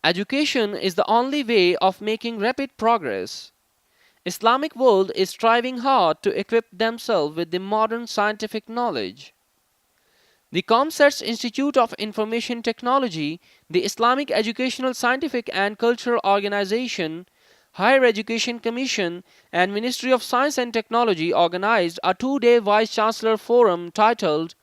Education is the only way of making rapid progress. Islamic world is striving hard to equip themselves with the modern scientific knowledge. The ComSets Institute of Information Technology, the Islamic Educational Scientific and Cultural Organization, Higher Education Commission, and Ministry of Science and Technology organized a two-day Vice Chancellor Forum titled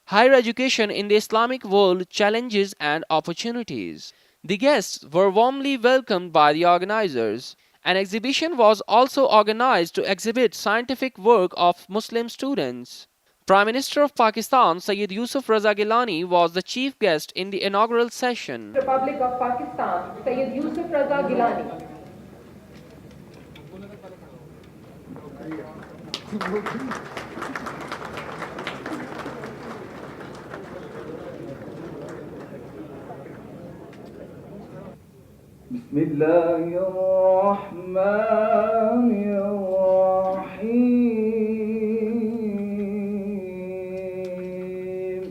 Higher Education in the Islamic World Challenges and Opportunities. The guests were warmly welcomed by the organizers. An exhibition was also organized to exhibit scientific work of Muslim students. Prime Minister of Pakistan Syed Yusuf Raza Gilani was the chief guest in the inaugural session. Republic of Pakistan, Syed Yusuf Raza Gilani. بسم الله الرحمن الرحيم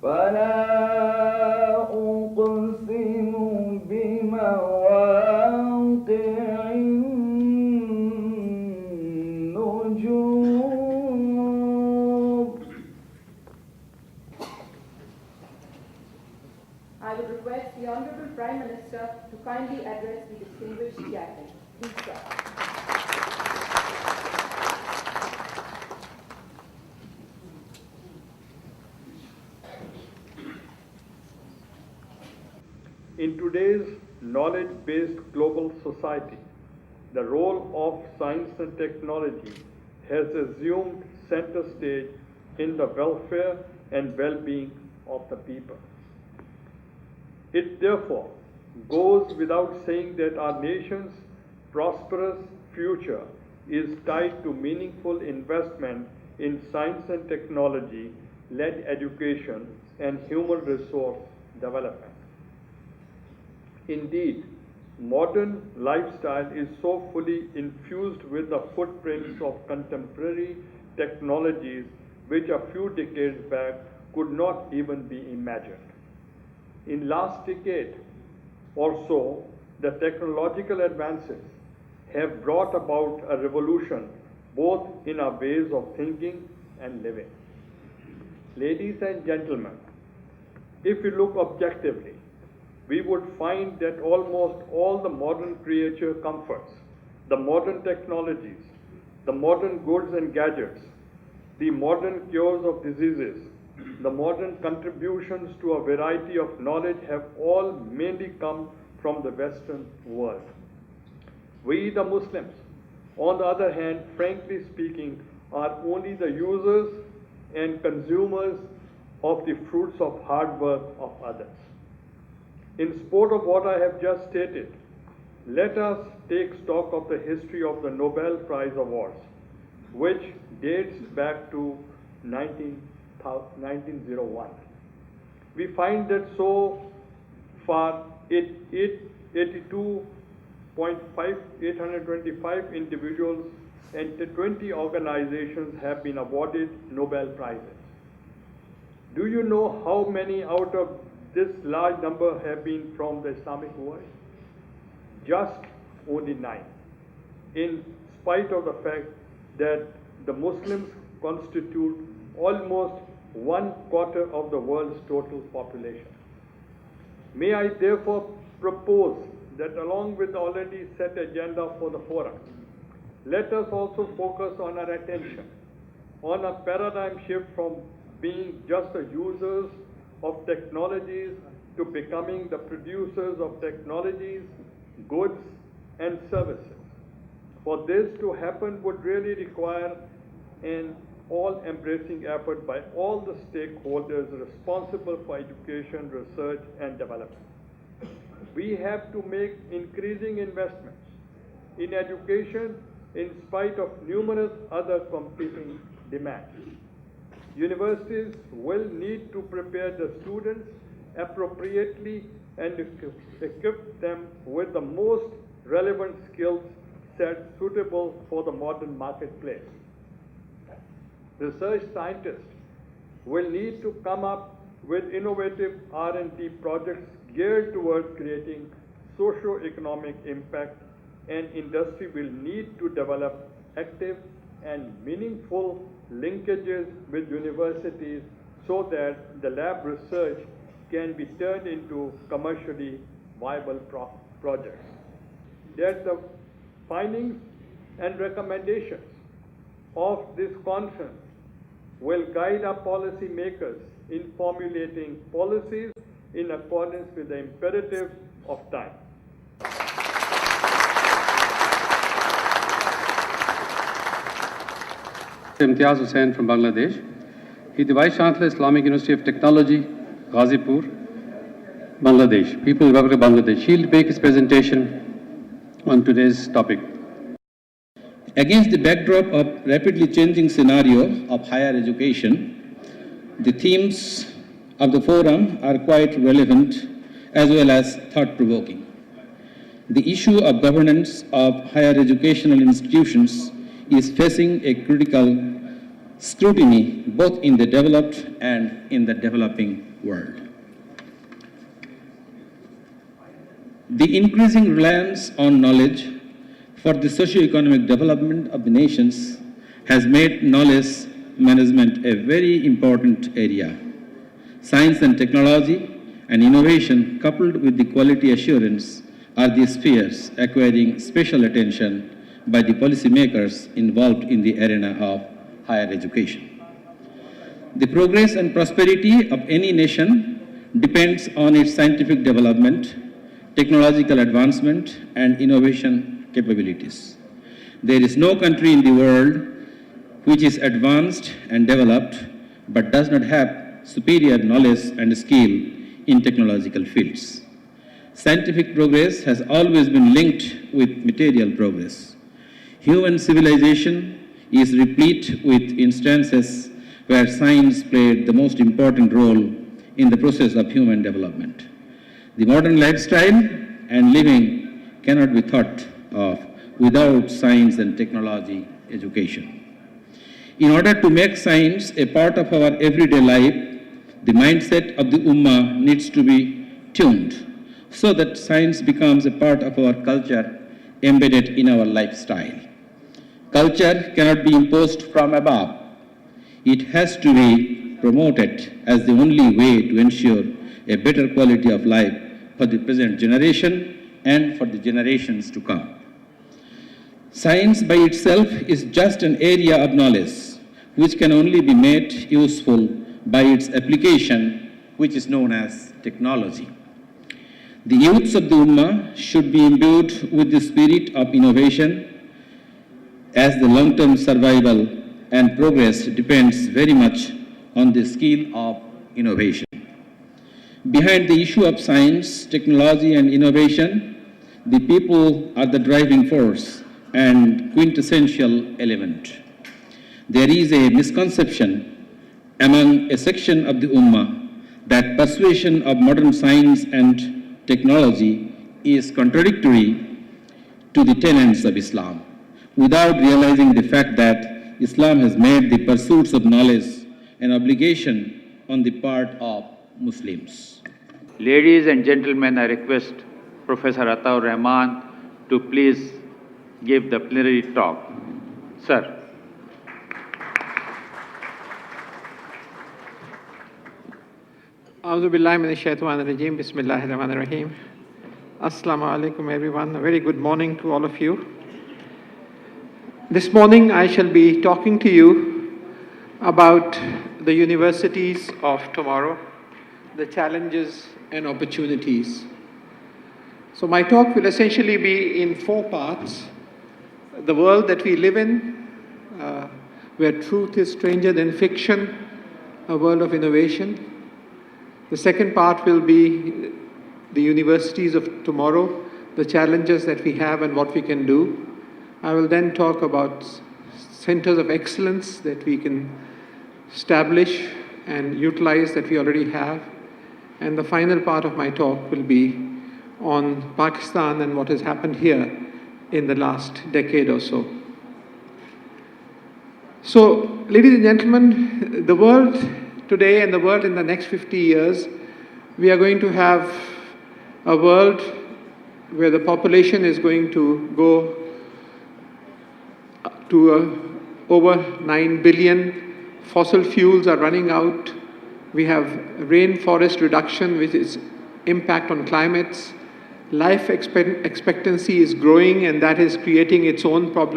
فلا أقسم بمواقع النجوم. I would request the Honorable Prime Minister to kindly address the distinguished gathering. Please, sir. In today's knowledge-based global society, the role of science and technology has assumed center stage in the welfare and well-being of the people. It therefore goes without saying that our nation's prosperous future is tied to meaningful investment in science and technology-led education and human resource development. Indeed, modern lifestyle is so fully infused with the footprints of contemporary technologies which a few decades back could not even be imagined. In last decade or so, the technological advances have brought about a revolution both in our ways of thinking and living. Ladies and gentlemen, if we look objectively, we would find that almost all the modern creature comforts, the modern technologies, the modern goods and gadgets, the modern cures of diseases, the modern contributions to a variety of knowledge have all mainly come from the Western world. We, the Muslims, on the other hand, frankly speaking, are only the users and consumers of the fruits of hard work of others. In support of what I have just stated, let us take stock of the history of the Nobel Prize Awards, which dates back to 1901. We find that so far 825 individuals and 20 organizations have been awarded Nobel Prizes. Do you know how many out of this large number have been from the Islamic world? Just only 9, in spite of the fact that the Muslims constitute almost 1/4 of the world's total population. May I therefore propose that along with the already set agenda for the forum, let us also focus on our attention on a paradigm shift from being just the users of technologies to becoming the producers of technologies, goods, and services. For this to happen would really require an all-embracing effort by all the stakeholders responsible for education, research, and development. We have to make increasing investments in education in spite of numerous other competing demands. Universities will need to prepare the students appropriately and equip them with the most relevant skills set suitable for the modern marketplace. Research scientists will need to come up with innovative R&D projects geared towards creating socio-economic impact, and industry will need to develop active and meaningful linkages with universities so that the lab research can be turned into commercially viable projects. That the findings and recommendations of this conference will guide our policy makers in formulating policies in accordance with the imperatives of time. Imtiaz Hussain from Bangladesh. He is the Vice Chancellor, Islamic University of Technology, Ghazipur, Bangladesh, People's Republic of Bangladesh. He will make his presentation on today's topic. Against the backdrop of rapidly changing scenario of higher education, the themes of the forum are quite relevant as well as thought-provoking. The issue of governance of higher educational institutions is facing a critical scrutiny both in the developed and in the developing world. The increasing reliance on knowledge for the socio-economic development of the nations has made knowledge management a very important area. Science and technology and innovation coupled with the quality assurance are the spheres acquiring special attention by the policymakers involved in the arena of higher education. The progress and prosperity of any nation depends on its scientific development, technological advancement, and innovation capabilities. There is no country in the world which is advanced and developed but does not have superior knowledge and skill in technological fields. Scientific progress has always been linked with material progress. Human civilization is replete with instances where science played the most important role in the process of human development. The modern lifestyle and living cannot be thought of without science and technology education. In order to make science a part of our everyday life, the mindset of the Ummah needs to be tuned so that science becomes a part of our culture embedded in our lifestyle. Culture cannot be imposed from above. It has to be promoted as the only way to ensure a better quality of life for the present generation and for the generations to come. Science by itself is just an area of knowledge which can only be made useful by its application, which is known as technology. The youths of the Ummah should be imbued with the spirit of innovation, as the long-term survival and progress depends very much on the skill of innovation. Behind the issue of science, technology, and innovation, the people are the driving force and quintessential element. There is a misconception among a section of the Ummah that persuasion of modern science and technology is contradictory to the tenets of Islam, without realizing the fact that Islam has made the pursuits of knowledge an obligation on the part of Muslims. Ladies and gentlemen, I request Professor Ataur Rahman to please give the plenary talk. Sir. A'udhu billahi minash shaitanir rajeem. Bismillahir rahmanir rahim. Assalamu alaikum everyone. A very good morning to all of you. This morning I shall be talking to you about the universities of tomorrow, the challenges and opportunities. So my talk will essentially be in 4 parts. The world that we live in, where truth is stranger than fiction, a world of innovation. The second part will be the universities of tomorrow, the challenges that we have and what we can do. I will then talk about centers of excellence that we can establish and utilize that we already have. And the final part of my talk will be on Pakistan and what has happened here in the last decade or so. So, ladies and gentlemen, the world today and the world in the next 50 years, we are going to have a world where the population is going to go to over 9 billion. Fossil fuels are running out. We have rainforest reduction, which is impact on climates. Life expectancy is growing, and that is creating its own problems.